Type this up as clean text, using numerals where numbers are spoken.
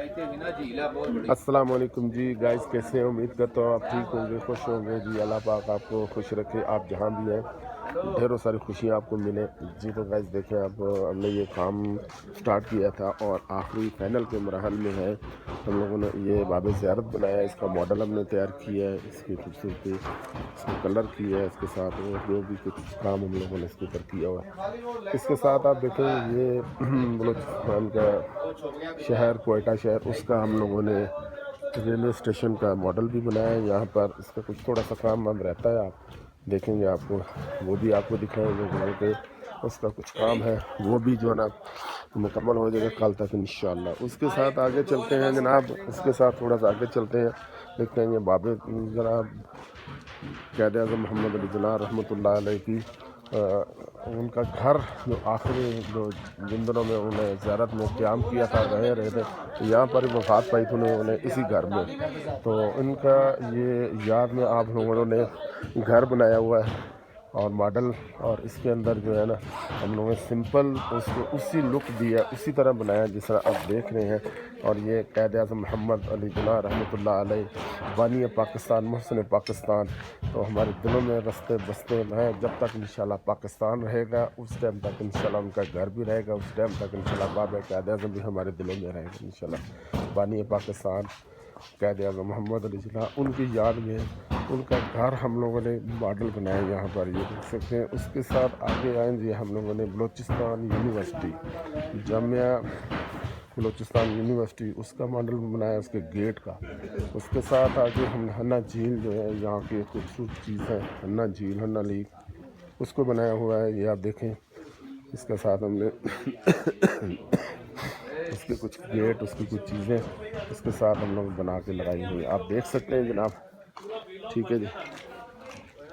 अस्सलाम वालेकुम जी गाइस, कैसे हैं? उम्मीद करता हूँ आप ठीक होंगे, खुश होंगे जी। अल्लाह पाक आपको खुश रखे, आप जहाँ भी हैं ढेरों सारी खुशियाँ आपको मिले जी। तो गाइस देखें, अब हमने ये काम स्टार्ट किया था और आखिरी फाइनल के मरहल में है। हम लोगों ने ये बाब ज़ियारत बनाया, इसका मॉडल हमने तैयार किया है, इसकी खूबसूरती, इसको कलर किया है, इसके साथ जो भी कुछ काम हम लोगों ने इसके ऊपर किया हुआ है। इसके साथ आप देखें ये बलूचिस्तान का शहर, कोयटा शहर, उसका हम लोगों ने रेलवे स्टेशन का मॉडल भी बनाया है। यहाँ पर इसका कुछ थोड़ा सा काम वाम रहता है, आप देखेंगे, आपको वो भी आपको दिखाएंगे। वहाँ पे उसका कुछ काम है, वो भी जो है ना मुकम्मल हो जाएगा कल तक इंशाअल्लाह। उसके साथ आगे चलते हैं जनाब, उसके साथ थोड़ा सा आगे चलते हैं, देखते हैं ये बाबे जनाब क़ायद आज़म मोहम्मद अली जिन्ना रहमतुल्लाह अलैह की उनका घर जो आखिरी जो जिन दिनों में उन्हें ज़ियारत में क़याम किया था, रहे थे, तो यहाँ पर ही वफ़ात पाई थी उन्हें इसी घर में। तो इनका ये याद में आप लोगों ने घर बनाया हुआ है और मॉडल, और इसके अंदर जो है ना हम लोगों ने सिंपल उसको उसी लुक दिया, उसी तरह बनाया जिस तरह आप देख रहे हैं। और ये क़ायद आज़म मोहम्मद अली जिन्ना रहमतुल्लाह अलैह बानी पाकिस्तान, मोहसिन पाकिस्तान, तो हमारे दिलों में रस्ते बसते हैं जब तक इंशाल्लाह पाकिस्तान रहेगा, उस टाइम तक इंशाल्लाह उनका घर भी रहेगा, उस टाइम तक इंशाल्लाह बाब क़ायद आज़म भी हमारे दिलों में रहेगा इंशाल्लाह। बानी पाकिस्तान क़ायद आज़म मोहम्मद अली जिन्ना, उनकी याद में उनका घर हम लोगों ने मॉडल बनाया, यहाँ पर ये देख सकते हैं। उसके साथ आगे आएंगे हम लोगों ने बलूचिस्तान यूनिवर्सिटी, जामिया बलूचिस्तान यूनिवर्सिटी, उसका मॉडल बनाया, उसके गेट का। उसके साथ आगे हम हन्ना झील जो है यहाँ की एक खूबसूरत चीज़ है, हन्ना झील, हन्ना लेक, उसको बनाया हुआ है, ये आप देखें। इसके साथ हमने उसके कुछ गेट, उसकी कुछ चीज़ें इसके साथ हम लोग बना के लगाई हुई, आप देख सकते हैं जनाब। ठीक है जी।